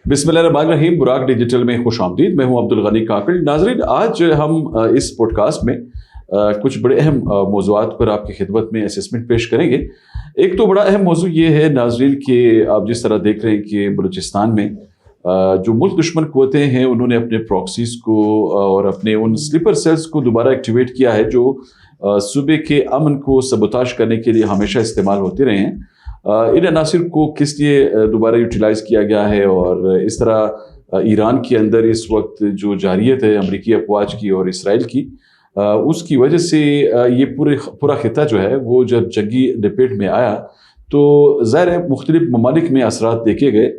بسم اللہ الرحمن الرحیم. براق ڈیجیٹل میں خوش آمدید. میں ہوں عبد الغنی کاکڑ. ناظرین، آج ہم اس پوڈ کاسٹ میں کچھ بڑے اہم موضوعات پر آپ کی خدمت میں اسسمنٹ پیش کریں گے. ایک تو بڑا اہم موضوع یہ ہے ناظرین کہ آپ جس طرح دیکھ رہے ہیں کہ بلوچستان میں جو ملک دشمن قوتیں ہیں انہوں نے اپنے پراکسیز کو اور اپنے ان سلیپر سیلز کو دوبارہ ایکٹیویٹ کیا ہے جو صوبے کے امن کو سبوتاژ کرنے کے لیے ہمیشہ استعمال ہوتے رہے ہیں. ان عناصر کو کس لیے دوبارہ یوٹیلائز کیا گیا ہے اور اس طرح ایران کے اندر اس وقت جو جارحیت ہے امریکی افواج کی اور اسرائیل کی، اس کی وجہ سے یہ پورا خطہ جو ہے وہ جب جنگی لپیٹ میں آیا تو ظاہر ہے مختلف ممالک میں اثرات دیکھے گئے.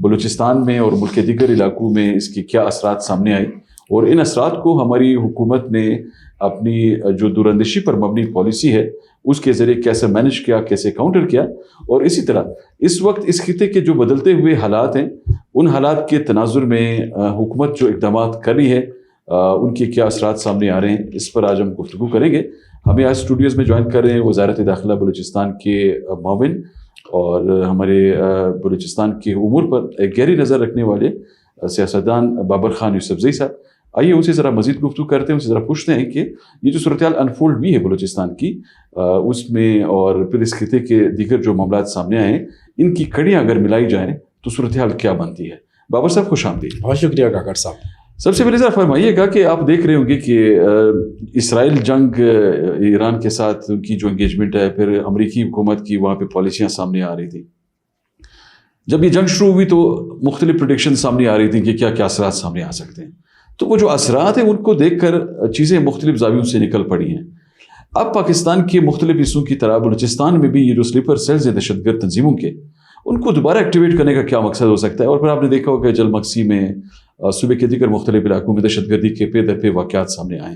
بلوچستان میں اور ملک کے دیگر علاقوں میں اس کی کیا اثرات سامنے آئی اور ان اثرات کو ہماری حکومت نے اپنی جو دوراندیشی پر مبنی پالیسی ہے اس کے ذریعے کیسے مینج کیا، کیسے کاؤنٹر کیا. اور اسی طرح اس وقت اس خطے کے جو بدلتے ہوئے حالات ہیں ان حالات کے تناظر میں حکومت جو اقدامات کر رہی ہے ان کے کیا اثرات سامنے آ رہے ہیں، اس پر آج ہم گفتگو کریں گے. ہمیں آج اسٹوڈیوز میں جوائن کر رہے ہیں وزارت داخلہ بلوچستان کے معاون اور ہمارے بلوچستان کے امور پر ایک گہری نظر رکھنے والے سیاستدان بابر خان یوسفزئی صاحب. آئیے ان سے ذرا مزید گفتگو کرتے ہیں، ان سے ذرا پوچھتے ہیں کہ یہ جو صورتحال انفولڈ ہوئی ہے بلوچستان کی اس میں اور پھر اس خطے کے دیگر جو معاملات سامنے آئے ہیں ان کی کڑیاں اگر ملائی جائیں تو صورتحال کیا بنتی ہے. بابر صاحب خوش آمدید. بہت شکریہ کاکڑ صاحب. سب سے پہلے ذرا فرمائیے گا کہ آپ دیکھ رہے ہوں گے کہ اسرائیل جنگ ایران کے ساتھ ان کی جو انگیجمنٹ ہے، پھر امریکی حکومت کی وہاں پہ پالیسیاں سامنے آ رہی تھیں. جب یہ جنگ شروع ہوئی تو مختلف پریڈکشن سامنے آ رہی تھیں کہ کیا کیا اثرات سامنے آ سکتے ہیں. تو وہ جو اثرات ہیں ان کو دیکھ کر چیزیں مختلف زاویوں سے نکل پڑی ہیں. اب پاکستان کے مختلف حصوں کی طرح بلوچستان میں بھی یہ جو سلیپر سیلز ہیں دہشت گرد تنظیموں کے، ان کو دوبارہ ایکٹیویٹ کرنے کا کیا مقصد ہو سکتا ہے. اور پھر آپ نے دیکھا ہوگا کہ جلمکسی میں صوبے کے دیگر مختلف علاقوں میں دہشت گردی کے پے در پہ واقعات سامنے آئے.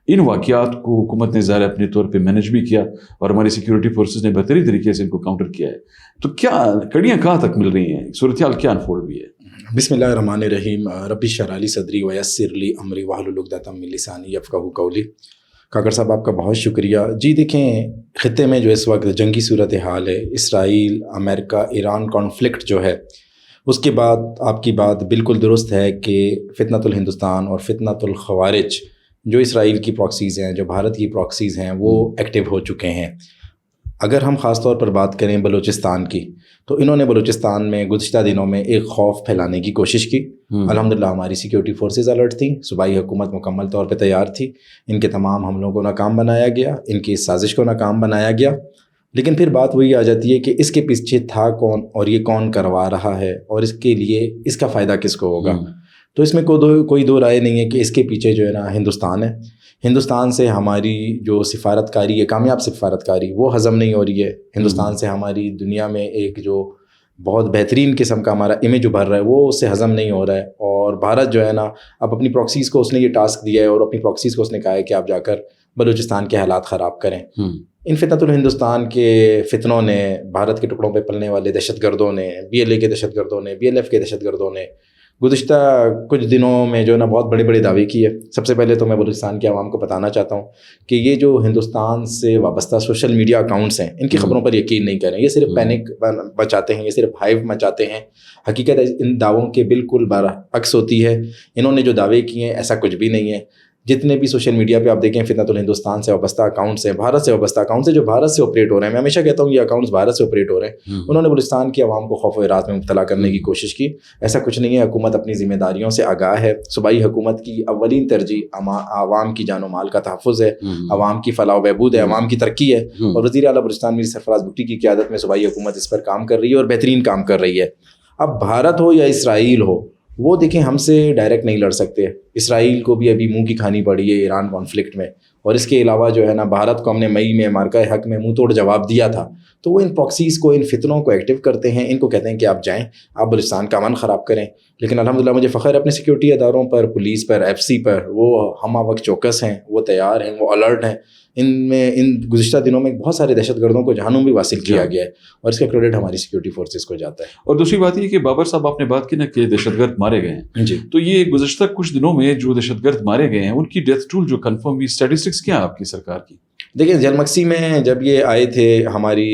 ان واقعات کو حکومت نے ظاہر اپنے طور پہ مینج بھی کیا اور ہماری سیکیورٹی فورسز نے بہترین طریقے سے ان کو کاؤنٹر کیا ہے. تو کیا کڑیاں کہاں تک مل رہی ہیں، صورتحال کیا انفولڈ ہوئی ہے؟ بسم اللہ الرحمن الرحیم. رب اشرح لی صدری ویسر لی امری واحلل عقدۃ من لسانی یفقہوا قولی. کاکڑ صاحب آپ کا بہت شکریہ. جی دیکھیں، خطے میں جو اس وقت جنگی صورتحال ہے، اسرائیل امریکہ ایران کانفلکٹ جو ہے، اس کے بعد آپ کی بات بالکل درست ہے کہ فتنۃ الہندوستان اور فتنۃ الخوارج جو اسرائیل کی پراکسیز ہیں، جو بھارت کی پراکسیز ہیں، وہ ایکٹیو ہو چکے ہیں. اگر ہم خاص طور پر بات کریں بلوچستان کی، تو انہوں نے بلوچستان میں گزشتہ دنوں میں ایک خوف پھیلانے کی کوشش کی. الحمدللہ ہماری سیکیورٹی فورسز الرٹ تھیں، صوبائی حکومت مکمل طور پہ تیار تھی. ان کے تمام حملوں کو ناکام بنایا گیا، ان کی اس سازش کو ناکام بنایا گیا. لیکن پھر بات وہی آ جاتی ہے کہ اس کے پیچھے تھا کون اور یہ کون کروا رہا ہے اور اس کے لیے اس کا فائدہ کس کو ہوگا. تو اس میں کوئی دو رائے نہیں ہے کہ اس کے پیچھے جو ہے نا ہندوستان ہے. ہندوستان سے ہماری جو سفارتکاری ہے، کامیاب سفارتکاری، وہ ہضم نہیں ہو رہی ہے. ہندوستان سے ہماری دنیا میں ایک جو بہت بہترین قسم کا ہمارا امیج ابھر رہا ہے وہ اس سے ہضم نہیں ہو رہا ہے. اور بھارت جو ہے نا اب اپنی پراکسیز کو اس نے یہ ٹاسک دیا ہے اور اپنی پراکسیز کو اس نے کہا ہے کہ آپ جا کر بلوچستان کے حالات خراب کریں. ان فتنۃ الہندوستان کے فتنوں نے، بھارت کے ٹکڑوں پہ پلنے والے دہشت گردوں نے، BLA کے دہشت گردوں نے، BLF کے دہشت گردوں نے گزشتہ کچھ دنوں میں جو ہے نا بہت بڑے بڑے دعوے کیے. سب سے پہلے تو میں بلوچستان کے عوام کو بتانا چاہتا ہوں کہ یہ جو ہندوستان سے وابستہ سوشل میڈیا اکاؤنٹس ہیں ان کی خبروں پر یقین نہیں کریں. یہ صرف پینک مچاتے ہیں، یہ صرف ہائیو مچاتے ہیں. حقیقت ان دعووں کے بالکل برعکس ہوتی ہے. انہوں نے جو دعوے کیے ہیں ایسا کچھ بھی نہیں ہے. جتنے بھی سوشل میڈیا پہ آپ دیکھیں فتنۃ الہندوستان سے وابستہ اکاؤنٹس ہیں، بھارت سے وابستہ اکاؤنٹس ہیں جو بھارت سے آپریٹ ہو رہے ہیں. میں ہمیشہ کہتا ہوں یہ اکاؤنٹس بھارت سے آپریٹ ہو رہے ہیں. انہوں نے بلوچستان کے عوام کو خوف و ارعاب میں مبتلا کرنے کی کوشش کی. ایسا کچھ نہیں ہے. حکومت اپنی ذمہ داریوں سے آگاہ ہے. صوبائی حکومت کی اولین ترجیح عوام کی جان و مال کا تحفظ ہے، عوام کی فلاح و بہبود ہے، عوام کی ترقی ہے. اور وزیر اعلیٰ بلوچستان میر سرفراز بھٹی کی قیادت میں صوبائی حکومت اس پر کام کر رہی ہے اور بہترین کام کر رہی ہے. اب بھارت ہو یا اسرائیل ہو، وہ دیکھیں ہم سے ڈائریکٹ نہیں لڑ سکتے. اسرائیل کو بھی ابھی منہ کی کھانی پڑی ہے ایران کانفلکٹ میں، اور اس کے علاوہ جو ہے نا بھارت کو ہم نے مئی میں مارکہ حق میں منہ توڑ جواب دیا تھا. تو وہ ان پراکسیز کو، ان فتنوں کو ایکٹیو کرتے ہیں. ان کو کہتے ہیں کہ آپ جائیں، آپ بلوچستان کا امن خراب کریں. لیکن الحمدللہ مجھے فخر ہے اپنے سیکیورٹی اداروں پر، پولیس پر، FC پر. وہ ہمہ وقت چوکس ہیں، وہ تیار ہیں، وہ الرٹ ہیں. ان گزشتہ دنوں میں بہت سارے دہشت گردوں کو جہنم بھی حاصل کیا گیا ہے اور اس کا کریڈٹ ہماری سیکیورٹی فورسز کو جاتا ہے. اور دوسری بات یہ کہ بابر صاحب آپ نے بات کی نا کہ دہشت گرد مارے گئے ہیں. جی، تو یہ گزشتہ کچھ دنوں میں جو دہشت گرد مارے گئے ہیں ان کی ڈیتھ ٹول جو کنفرم ہوئی، اسٹیٹسٹکس کیا ہے آپ کی سرکار کی؟ دیکھیں جلمکسی میں جب یہ آئے تھے ہماری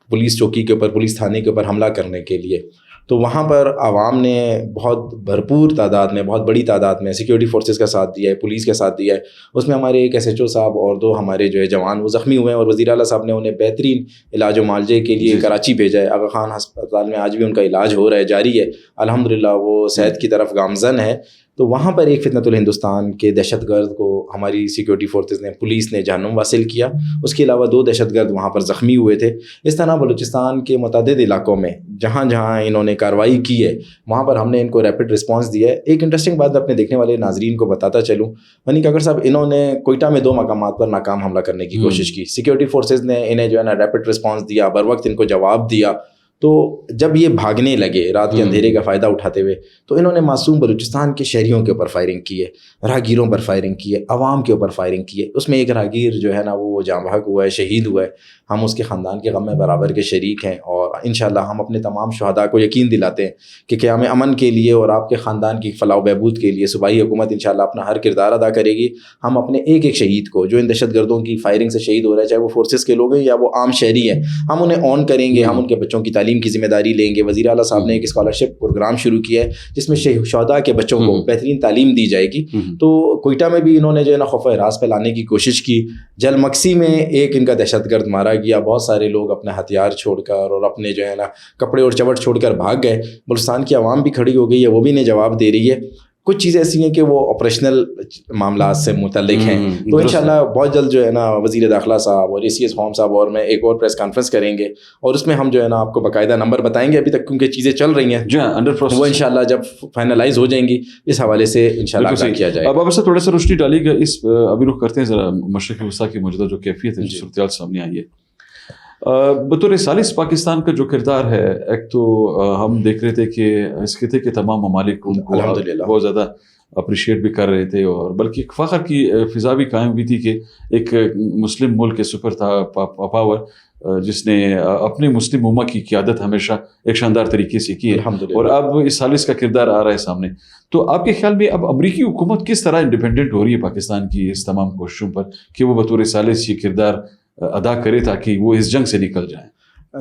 پولیس چوکی کے اوپر، پولیس تھانے کے اوپر حملہ کرنے کے لیے، تو وہاں پر عوام نے بہت بھرپور تعداد میں, بہت بڑی تعداد میں سیکورٹی فورسز کا ساتھ دیا ہے, پولیس کا ساتھ دیا ہے. اس میں ہمارے ایک SHO صاحب اور 2 ہمارے جو ہے جوان وہ زخمی ہوئے ہیں, اور وزیر اعلیٰ صاحب نے انہیں بہترین علاج و معالجے کے لیے کراچی بھیجا ہے. آغا خان ہسپتال میں آج بھی ان کا علاج ہو رہا ہے, جاری ہے الحمدللہ, وہ صحت کی طرف گامزن ہے. تو وہاں پر ایک فتنۃ الہندوستان کے دہشت گرد کو ہماری سیکورٹی فورسز نے, پولیس نے جہنم واصل کیا. اس کے علاوہ 2 دہشت گرد وہاں پر زخمی ہوئے تھے. اس طرح بلوچستان کے متعدد علاقوں میں جہاں جہاں انہوں نے کارروائی کی ہے وہاں پر ہم نے ان کو ریپڈ رسپانس دیا ہے. ایک انٹرسٹنگ بات اپنے دیکھنے والے ناظرین کو بتاتا چلوں, غنی کاکڑ صاحب, انہوں نے کوئٹہ میں 2 مقامات پر ناکام حملہ کرنے کی کوشش کی. سیکورٹی فورسز نے انہیں جو ہے نا ریپڈ رسپانس دیا, بر وقت ان کو جواب دیا. تو جب یہ بھاگنے لگے رات کے اندھیرے کا فائدہ اٹھاتے ہوئے, تو انہوں نے معصوم بلوچستان کے شہریوں کے اوپر فائرنگ کی ہے, راہگیروں پر فائرنگ کی ہے, عوام کے اوپر فائرنگ کی ہے. اس میں ایک راہگیر جو ہے نا وہ جاں بحق ہوا ہے, شہید ہوا ہے. ہم اس کے خاندان کے غم میں برابر کے شریک ہیں, اور انشاءاللہ ہم اپنے تمام شہداء کو یقین دلاتے ہیں کہ قیام امن کے لیے اور آپ کے خاندان کی فلاح و بہبود کے لیے صوبائی حکومت انشاءاللہ اپنا ہر کردار ادا کرے گی. ہم اپنے ایک ایک شہید کو جو ان دہشت گردوں کی فائرنگ سے شہید ہو رہا ہے, چاہے وہ فورسز کے لوگ ہیں یا وہ عام شہری ہیں, ہم انہیں آن کریں گے. ہم ان کے بچوں کی تعلیم کی ذمہ داری لیں گے. وزیر اعلیٰ صاحب نے ایک اسکالرشپ پروگرام شروع کیا ہے جس میں شہداء کے بچوں کو بہترین تعلیم دی جائے گی. تو کوئٹہ میں بھی انہوں نے جو ہے نا خوف و ہراس پھیلانے کی کوشش کی. جل مکسی میں ایک ان کا دہشت گرد مارا گیا. بہت سارے لوگ اپنے ہتھیار چھوڑ کر اور اپنے جو ہے نا کپڑے اور چوٹ چھوڑ کر بھاگ گئے. بلوچستان کی عوام بھی کھڑی ہو گئی ہے, وہ بھی انہیں جواب دے رہی ہے. کچھ چیزیں ایسی ہیں کہ وہ آپریشنل معاملات سے متعلق ہیں. تو انشاءاللہ بہت جلد جو ہے نا وزیر داخلہ صاحب اور ACS ہوم صاحب اور میں ایک اور پریس کانفرنس کریں گے, اور اس میں ہم جو ہے نا آپ کو باقاعدہ نمبر بتائیں گے. ابھی تک کیونکہ چیزیں چل رہی ہیں, وہ انشاءاللہ جب فائنلائز ہو جائیں گی اس حوالے سے انشاءاللہ کیا جائے گا. اب آپ تھوڑا سا روشنی ڈالیے گا اس, ابھی رخ کرتے ہیں ذرا مشرق وسطیٰ کی موجودہ جو کیفیت ہے, صورتحال سامنے آئی ہے. بطور ثالث پاکستان کا جو کردار ہے, ایک تو ہم دیکھ رہے تھے کہ اس خطے کے تمام ممالک ان کو بہت زیادہ اپریشیٹ بھی کر رہے تھے, اور بلکہ ایک فخر کی فضا بھی قائم ہوئی تھی کہ ایک مسلم ملک کے سپر تھا پاور جس نے اپنے مسلم امہ کی قیادت ہمیشہ ایک شاندار طریقے سے کی ہے, اور اب اس ثالث کا کردار آ رہا ہے سامنے. تو آپ کے خیال میں اب امریکی حکومت کس طرح انڈیپینڈنٹ ہو رہی ہے پاکستان کی اس تمام کوششوں پر کہ وہ بطور ثالث یہ کردار ادا کرے تاکہ وہ اس جنگ سے نکل جائیں؟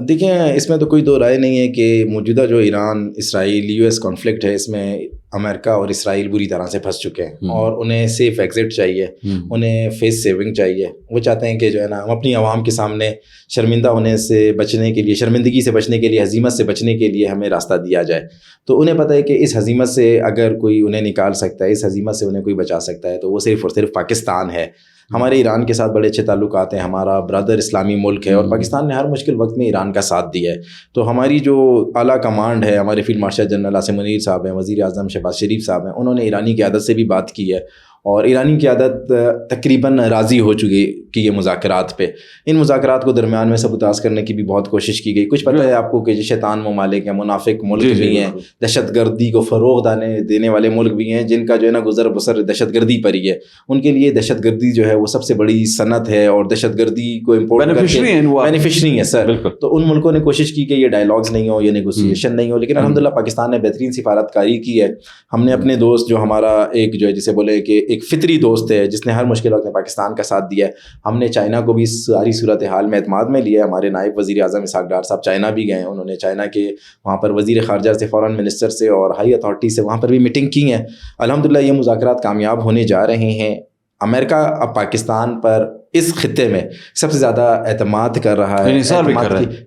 دیکھیں, اس میں تو کوئی دو رائے نہیں ہے کہ موجودہ جو ایران اسرائیل US کانفلکٹ ہے, اس میں امریکہ اور اسرائیل بری طرح سے پھنس چکے ہیں, اور انہیں سیف ایگزٹ چاہیے, انہیں فیس سیونگ چاہیے. وہ چاہتے ہیں کہ جو ہے نا ہم اپنی عوام کے سامنے شرمندہ ہونے سے بچنے کے لیے, شرمندگی سے بچنے کے لیے, ہزیمت سے بچنے کے لیے ہمیں راستہ دیا جائے. تو انہیں پتہ ہے کہ اس ہزیمت سے اگر کوئی انہیں نکال سکتا ہے, اس ہزیمت سے انہیں کوئی بچا سکتا ہے, تو وہ صرف اور صرف پاکستان ہے. ہمارے ایران کے ساتھ بڑے اچھے تعلقات ہیں, ہمارا برادر اسلامی ملک ہے, اور پاکستان نے ہر مشکل وقت میں ایران کا ساتھ دیا ہے. تو ہماری جو اعلیٰ کمانڈ ہے, ہمارے field marshal general Asim Munir صاحب ہیں, وزیر اعظم شہباز شریف صاحب ہیں, انہوں نے ایرانی قیادت سے بھی بات کی ہے, اور ایرانی قیادت تقریباً راضی ہو چکی کہ یہ مذاکرات پہ. ان مذاکرات کو درمیان میں سبوتاژ کرنے کی بھی بہت کوشش کی گئی. کچھ پتہ ہے آپ کو کہ شیطان ممالک ہیں, منافق ملک بھی ہیں, دہشت گردی کو فروغ دینے والے ملک بھی ہیں, جن کا جو ہے نا گزر بسر دہشت گردی پر ہی ہے. ان کے لیے دہشت گردی جو ہے وہ سب سے بڑی صنعت ہے, اور دہشت گردی کو امپورٹ بینیفیشری ہے سر. تو ان ملکوں نے کوشش کی کہ یہ ڈائلاگز نہیں ہو, یہ نیگوسیشن نہیں ہو, لیکن الحمدللہ پاکستان نے بہترین سفارت کاری کی ہے. ہم نے اپنے دوست جو ہمارا ایک جو ہے جسے بولے کہ ایک فطری دوست ہے جس نے ہر مشکل وقت میں پاکستان کا ساتھ دیا ہے, ہم نے چائنا کو بھی ساری صورتحال میں اعتماد میں لیا ہے. ہمارے نائب وزیر اعظم اسحاق ڈار صاحب چائنا بھی گئے ہیں, انہوں نے چائنا کے وہاں پر وزیر خارجہ سے, فارن منسٹر سے اور ہائی اتھارٹی سے وہاں پر بھی میٹنگ کی ہیں. الحمدللہ یہ مذاکرات کامیاب ہونے جا رہے ہیں. امریکہ اب پاکستان پر اس خطے میں سب سے زیادہ اعتماد کر رہا ہے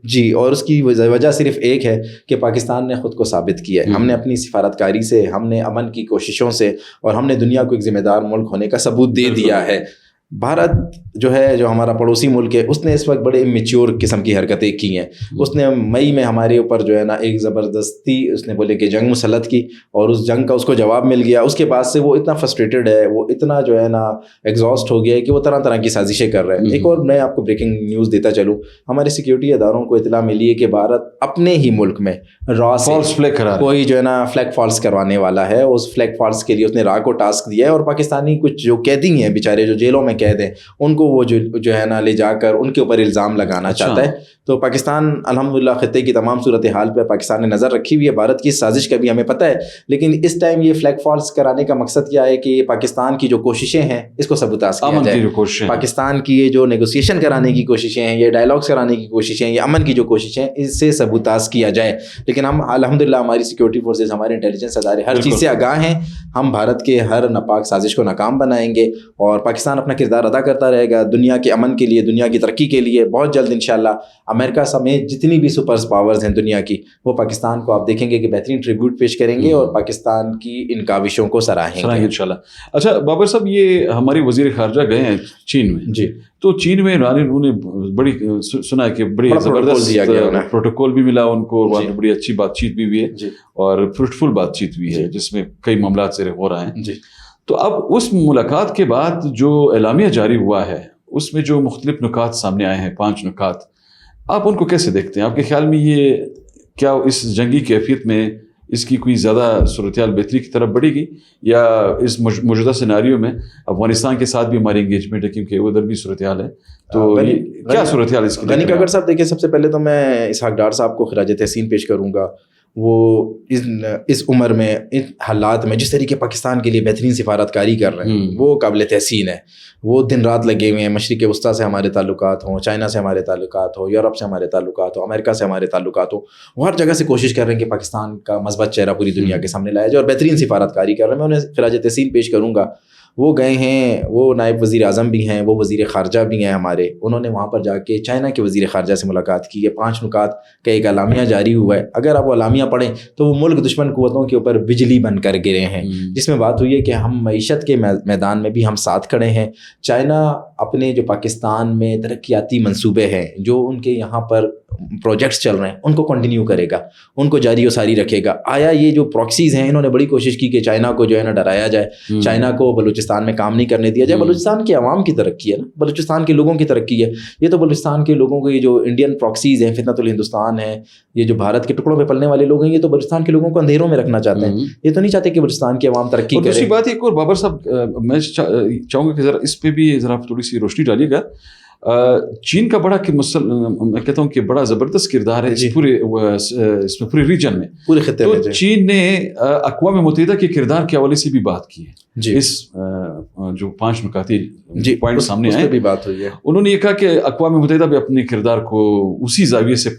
جی, اور اس کی وجہ صرف ایک ہے کہ پاکستان نے خود کو ثابت کیا ہے. ہم نے اپنی سفارت کاری سے, ہم نے امن کی کوششوں سے, اور ہم نے دنیا کو ایک ذمہ دار ملک ہونے کا ثبوت دے دیا ہے. بھارت جو ہے, جو ہمارا پڑوسی ملک ہے, اس نے اس وقت بڑے میچور قسم کی حرکتیں کی ہیں. اس نے مئی میں ہمارے اوپر جو ہے نا ایک زبردستی اس نے بولے کہ جنگ مسلط کی, اور اس جنگ کا اس کو جواب مل گیا. اس کے بعد سے وہ اتنا فرسٹریٹڈ ہے, وہ اتنا جو ہے نا ایگزاسٹ ہو گیا ہے کہ وہ طرح طرح کی سازشیں کر رہے ہیں. ایک اور میں آپ کو بریکنگ نیوز دیتا چلوں, ہمارے سیکورٹی اداروں کو اطلاع ملی ہے کہ بھارت اپنے ہی ملک میں کوئی جو ہے نا فلیگ فالس کروانے والا ہے. اس فلیگ فالس کے لیے اس نے را کو ٹاسک دیا ہے, اور پاکستانی کچھ جو قیدی ہیں بیچارے جو جیلوں میں کہہ دیں ان کو وہ جو ہے نا لے جا کر ان کے اوپر الزام لگانا چاہتا ہے. تو پاکستان الحمدللہ خطے کی تمام صورتحال پر پاکستان نے نظر رکھی ہوئی ہے. بھارت کی سازش کا بھی ہمیں پتہ ہے, لیکن اس ٹائم یہ فلیگ فالس کرانے کا مقصد کیا ہے کہ پاکستان کی جو کوششیں ہیں اس کو سبوتاز کیا جائے. پاکستان کی یہ جو نیگوسیشن کرانے کی کوششیں ہیں, یہ ڈائلاگس کرانے کی کوششیں, یہ امن کی جو کوششیں ہیں, اس سے سبوتاز کیا جائے. لیکن ہم الحمدللہ ہماری سیکورٹی فورسز, ہمارے انٹیلیجنس ادارے ہر چیز سے آگاہ ہیں. ہم بھارت کے ہر ناپاک سازش کو ناکام بنائیں گے اور پاکستان اپنا کردار ادا کرتا رہے گا دنیا کے امن کے لیے, دنیا کی ترقی کے لیے. بہت جلد انشاءاللہ امریکہ سمیت جتنی بھی سپر پاورز ہیں دنیا کی, وہ پاکستان کو آپ دیکھیں گے کہ بہترین ٹریبیوٹ پیش کریں گے اور پاکستان کی ان کاوشوں کو سراہیں گے انشاءاللہ. اچھا بابر صاحب, یہ ہمارے وزیر خارجہ گئے ہیں چین میں جی, تو چین میں انہوں نے بڑی سنا ہے کہ بڑی زبردست پروٹوکول بھی ملا ان کو, وہاں بڑی اچھی بات چیت بھی ہوئی ہے اور فروٹفل بات چیت بھی ہے جس میں کئی معاملات سے ہو رہے ہیں. تو اب اس ملاقات کے بعد جو اعلامیہ جاری ہوا ہے اس میں جو مختلف نکات سامنے آئے ہیں, 5 نکات, آپ ان کو کیسے دیکھتے ہیں؟ آپ کے خیال میں یہ کیا اس جنگی کیفیت میں اس کی کوئی زیادہ صورتحال بہتری کی طرف بڑھے گی, یا اس موجودہ سیناریو میں افغانستان کے ساتھ بھی ہماری انگیجمنٹ ہے کیونکہ ادھر بھی صورتحال ہے, تو کیا صورتحال اس کی؟ غنی کاکڑ صاحب دیکھیں, سب سے پہلے تو میں اسحاق ڈار صاحب کو خراج تحسین پیش کروں گا. وہ اس عمر میں ان حالات میں جس طریقے پاکستان کے لیے بہترین سفارتکاری کر رہے ہیں وہ قابل تحسین ہے. وہ دن رات لگے ہوئے ہیں, مشرق وسطیٰ سے ہمارے تعلقات ہوں, چائنا سے ہمارے تعلقات ہوں, یورپ سے ہمارے تعلقات ہوں, امریکہ سے ہمارے تعلقات ہوں, وہ ہر جگہ سے کوشش کر رہے ہیں کہ پاکستان کا مثبت چہرہ پوری دنیا کے سامنے لایا جائے اور بہترین سفارتکاری کر رہے ہیں. میں انہیں خراج تحسین پیش کروں گا. وہ گئے ہیں, وہ نائب وزیر اعظم بھی ہیں, وہ وزیر خارجہ بھی ہیں ہمارے. انہوں نے وہاں پر جا کے چائنا کے وزیر خارجہ سے ملاقات کی. یہ 5 نکات کا ایک اعلامیہ جاری ہوا ہے. اگر آپ وہ اعلامیہ پڑھیں تو وہ ملک دشمن قوتوں کے اوپر بجلی بن کر گرے ہیں, جس میں بات ہوئی ہے کہ ہم معیشت کے میدان میں بھی ہم ساتھ کھڑے ہیں. چائنا اپنے جو پاکستان میں ترقیاتی منصوبے ہیں, جو ان کے یہاں پر پروجیکٹس چل رہے ہیں, ان کو کنٹینیو کرے گا, ان کو جاری و ساری رکھے گا. آیا یہ جو پراکسیز ہیں, انہوں نے بڑی کوشش کی کہ چائنا کو جو ہے نا ڈرایا جائے, چائنا کو بلوچستان میں کام نہیں کرنے دیا جائے. بلوچستان کے عوام کی ترقی ہے نا, بلوچستان کے لوگوں کی ترقی ہے. یہ تو بلوچستان کے لوگوں کو, یہ جو انڈین پراکسیز ہیں, فتنۃ الہندوستان ہے, یہ جو بھارت کے ٹکڑوں پہ پلنے والے لوگ ہیں, یہ تو بلوچستان کے لوگوں کو اندھیروں میں رکھنا چاہتے ہیں. یہ تو نہیں چاہتے کہ بلوچستان کے عوام ترقی کرے. دوسری بات ایک اور بابر صاحب, میں چاہوں گا کہ ذرا اس پہ بھی ذرا تھوڑی سی روشنی ڈالیے گا. چین کا بڑا میں کہتا ہوں کہ بڑا زبردست کردار ہے اس میں پورے ریجن میں, پورے خطے میں. تو چین نے اقوام متحدہ کے کردار کے حوالے سے بھی بات کی ہے. اس جو 5 نکاتی پوائنٹ سامنے آئے بھی بات ہوئی ہے. انہوں نے یہ کہا کہ اقوام متحدہ بھی اپنے کردار کو اسی زاویے سے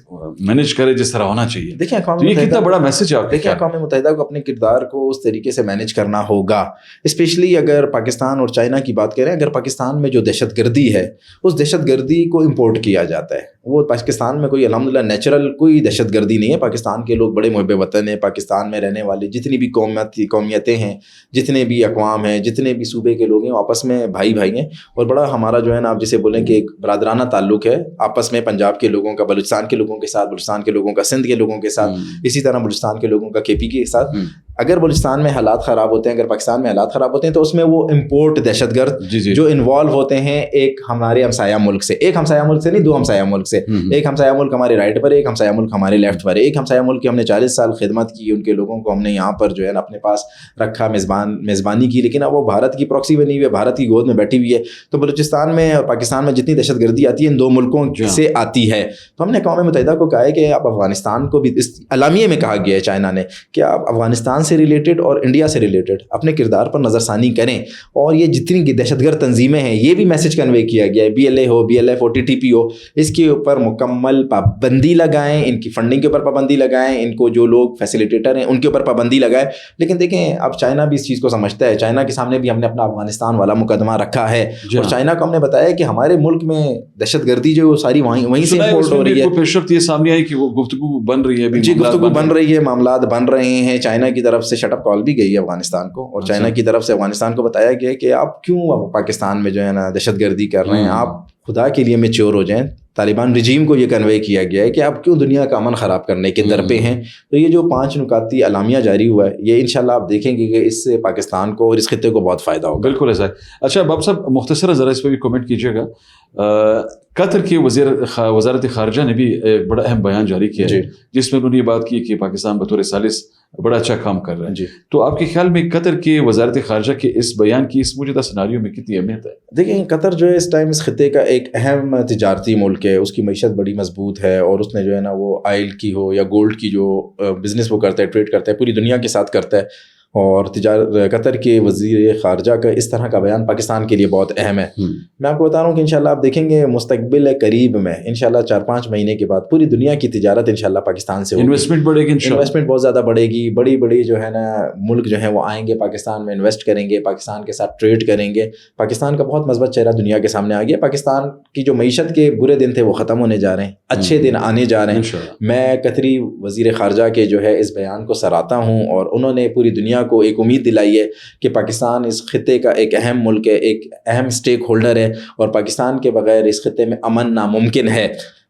مینیج کرے جس طرح ہونا چاہیے. دیکھیں یہ کتنا بڑا میسج ہے. دیکھیں اقوام متحدہ کو اپنے کردار کو اس طریقے سے مینیج کرنا ہوگا, اسپیشلی اگر پاکستان اور چائنا کی بات کریں. اگر پاکستان میں جو دہشت گردی ہے, اس دہشت گردی کو امپورٹ کیا جاتا ہے. وہ پاکستان میں کوئی الحمدللہ نیچرل کوئی دہشت گردی نہیں ہے. پاکستان کے لوگ بڑے محب وطن ہیں. پاکستان میں رہنے والے جتنی بھی قومیتیں ہیں, جتنے بھی اقوام ہیں, جتنے بھی صوبے کے لوگ ہیں, آپس میں بھائی ہیں. اور بڑا ہمارا جو ہے نا, آپ جسے بولیں کہ ایک برادرانہ تعلق ہے آپس میں, پنجاب کے لوگوں کا بلوچستان کے لوگوں کے ساتھ, بلوچستان کے لوگوں کا سندھ کے لوگوں کے ساتھ, اسی طرح بلوچستان کے لوگوں کا KP کے ساتھ. اگر بلوچستان میں حالات خراب ہوتے ہیں, اگر پاکستان میں حالات خراب ہوتے ہیں, تو اس میں وہ امپورٹ دہشت گرد جو انوالو ہوتے ہیں ایک ہمارے ہمسایہ ملک سے, ایک ہمسایہ ملک سے نہیں, 2 ہمسایہ ملک سے. ایک ہمسایہ ملک ہمارے رائٹ پر, ایک ہمسایہ ملک ہمارے لیفٹ پر. ایک ہمسایہ ملک کی ہم نے 40 سال خدمت کی, ان کے لوگوں کو ہم نے یہاں پر جو ہے نا اپنے پاس رکھا, میزبانی کی, لیکن اب وہ بھارت کی پراکسی بنی ہوئی ہے, بھارت کی گود میں بیٹھی ہوئی ہے. تو بلوچستان میں اور پاکستان میں جتنی دہشت گردی آتی ہے, ان 2 ملکوں سے آتی ہے. تو ہم نے اقوام متحدہ کو کہا ہے کہ آپ افغانستان کو بھی, اس اعلامیے میں کہا گیا ہے چائنا نے, کہ آپ افغانستان سے ریلیٹڈ اور انڈیا سے ریلیٹڈ اپنے کردار پر نظر ثانی کریں. اور یہ جتنی دہشت گرد تنظیمیں ہیں, یہ بھی میسج کنوے کیا گیا ہے, BLA ہو, BLF ہو, TTP ہو, اس کے اوپر مکمل پابندی لگائیں, ان کی فنڈنگ کے اوپر پابندی لگائیں, ان کو جو لوگ فیسیلیٹیٹر ہیں ان کے اوپر پابندی لگائیں. لیکن دیکھیں اب چائنا بھی اس چیز کو سمجھتا ہے. چائنا کے سامنے بھی ہم نے اپنا افغانستان والا مقدمہ رکھا ہے, اور چائنا کو ہم نے بتایا کہ ہمارے ملک میں دہشت گردی جو ساری وہیں سے امپورٹ ہو رہی ہے. یہ سامنے آئی کہ وہ گفتگو بن رہی ہے, جی گفتگو بن رہی ہے, معاملات بن رہے ہیں. چائنا کی طرف سے شٹ اپ کال بھی گئی ہے افغانستان کو, اور چائنا کی طرف سے افغانستان کو بتایا گیا کہ آپ کیوں پاکستان میں جو ہے نا دہشت گردی کر رہے ہیں, آپ خدا کے لیے میچور ہو جائیں. طالبان رجیم کو یہ کنوے کیا گیا ہے کہ آپ کیوں دنیا کا امن خراب کرنے کے در پہ ہیں. تو یہ جو 5 نکاتی اعلامیہ جاری ہوا ہے, یہ انشاءاللہ آپ دیکھیں گے کہ اس سے پاکستان کو اور اس خطے کو بہت فائدہ ہوگا. بالکل ایسا ہے. اچھا باب صاحب, مختصرا ذرا اس پہ بھی کمنٹ کیجیے گا. قطر کے وزارت خارجہ نے بھی ایک بڑا اہم بیان جاری کیا ہے جس میں انہوں نے یہ بات کی کہ پاکستان بطور ثالث بڑا اچھا کام کر رہا ہے. تو آپ کے خیال میں قطر کے وزارت خارجہ کے اس بیان کی اس موجودہ سیناریو میں کتنی اہمیت ہے؟ دیکھیں قطر جو ہے اس ٹائم اس خطے کا ایک اہم تجارتی ملک ہے. اس کی معیشت بڑی مضبوط ہے اور اس نے جو ہے نا وہ آئل کی ہو یا گولڈ کی جو بزنس وہ کرتا ہے, ٹریڈ کرتا ہے, پوری دنیا کے ساتھ کرتا ہے. اور قطر کے وزیر خارجہ کا اس طرح کا بیان پاکستان کے لیے بہت اہم ہے. میں آپ کو بتا رہا ہوں کہ انشاءاللہ آپ دیکھیں گے مستقبل قریب میں انشاءاللہ 4-5 مہینے کے بعد پوری دنیا کی تجارت انشاءاللہ پاکستان سے ہوگی. انویسٹمنٹ بڑھے گی, انویسٹمنٹ بہت زیادہ بڑھے گی. بڑی جو ہے نا ملک جو ہیں وہ آئیں گے پاکستان میں, انویسٹ کریں گے, پاکستان کے ساتھ ٹریڈ کریں گے. پاکستان کا بہت مثبت چہرہ دنیا کے سامنے آ گیا. پاکستان کی جو معیشت کے برے دن تھے وہ ختم ہونے جا رہے ہیں, اچھے دن آنے جا رہے ہیں. میں قطری وزیر خارجہ کے جو ہے اس بیان کو سراہتا ہوں اور انہوں نے پوری دنیا کو ایک امید دلائی ہے کہ پاکستان اس خطے کا ایک اہم ملک ہے, ایک اہم سٹیک ہولڈر ہے اور پاکستان کے بغیر اس خطے میں امن ناممکن ہے.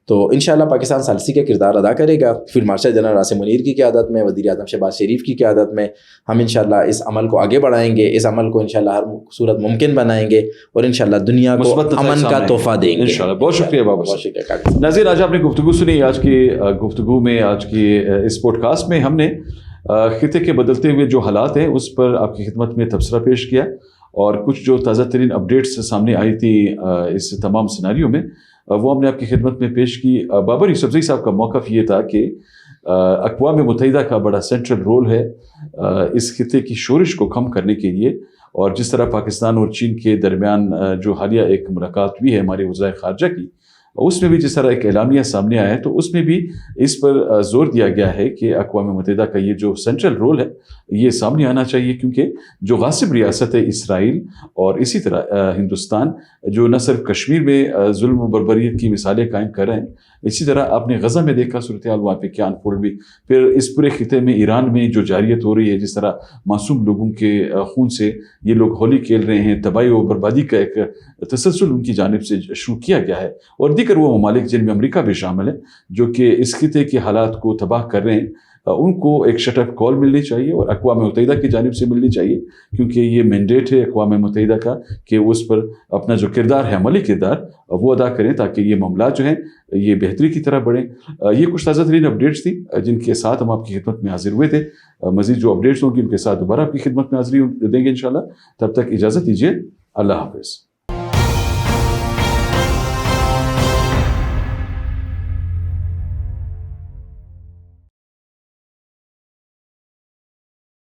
تو انشاءاللہ پاکستان ثالثی کا کردار ادا کرے گا. Field marshal general Asim Munir کی قیادت میں, وزیر اعظم شہباز شریف کی قیادت میں ہم انشاءاللہ اس عمل کو آگے بڑھائیں گے. اس عمل کو انشاءاللہ ہر صورت ممکن بنائیں گے اور انشاءاللہ دنیا کو امن کا تحفہ دیں گے انشاءاللہ. بہت شکریہ بابا. بہت شکریہ ناظرین, آج آپ نے گفتگو سنی. آج کی گفتگو میں, آج کی اس پوڈ کاسٹ میں ہم نے خطے کے بدلتے ہوئے جو حالات ہیں اس پر آپ کی خدمت میں تبصرہ پیش کیا اور کچھ جو تازہ ترین اپڈیٹس سامنے آئی تھی اس تمام سیناریو میں وہ ہم نے آپ کی خدمت میں پیش کی. بابر یوسفزئی صاحب کا موقف یہ تھا کہ اقوام متحدہ کا بڑا سینٹرل رول ہے اس خطے کی شورش کو کم کرنے کے لیے, اور جس طرح پاکستان اور چین کے درمیان جو حالیہ ایک ملاقات ہوئی ہے ہمارے وزرائے خارجہ کی, اس میں بھی جس طرح ایک اعلامیہ سامنے آیا ہے تو اس میں بھی اس پر زور دیا گیا ہے کہ اقوام متحدہ کا یہ جو سینٹرل رول ہے یہ سامنے آنا چاہیے, کیونکہ جو غاصب ریاست ہے اسرائیل اور اسی طرح ہندوستان جو نہ صرف کشمیر میں ظلم و بربریت کی مثالیں قائم کر رہے ہیں, اسی طرح آپ نے غزہ میں دیکھا صورتحال وہاں پہ کیا انفولڈ بھی, پھر اس پورے خطے میں ایران میں جو جاریت ہو رہی ہے, جس طرح معصوم لوگوں کے خون سے یہ لوگ ہولی کھیل رہے ہیں, تباہی و بربادی کا ایک تسلسل ان کی جانب سے شروع کیا گیا ہے. اور دیگر وہ ممالک جن میں امریکہ بھی شامل ہے جو کہ اس خطے کے حالات کو تباہ کر رہے ہیں, ان کو ایک شٹ اپ کال ملنی چاہیے اور اقوام متحدہ کی جانب سے ملنی چاہیے, کیونکہ یہ مینڈیٹ ہے اقوام متحدہ کا کہ وہ اس پر اپنا جو کردار ہے, عملی کردار, وہ ادا کریں تاکہ یہ معاملات جو ہیں یہ بہتری کی طرف بڑھیں. یہ کچھ تازہ ترین اپڈیٹس تھیں جن کے ساتھ ہم آپ کی خدمت میں حاضر ہوئے تھے. مزید جو اپڈیٹس ہوں گی ان کے ساتھ دوبارہ آپ کی خدمت میں حاضری دیں گے انشاءاللہ. تب تک اجازت دیجیے. اللہ حافظ.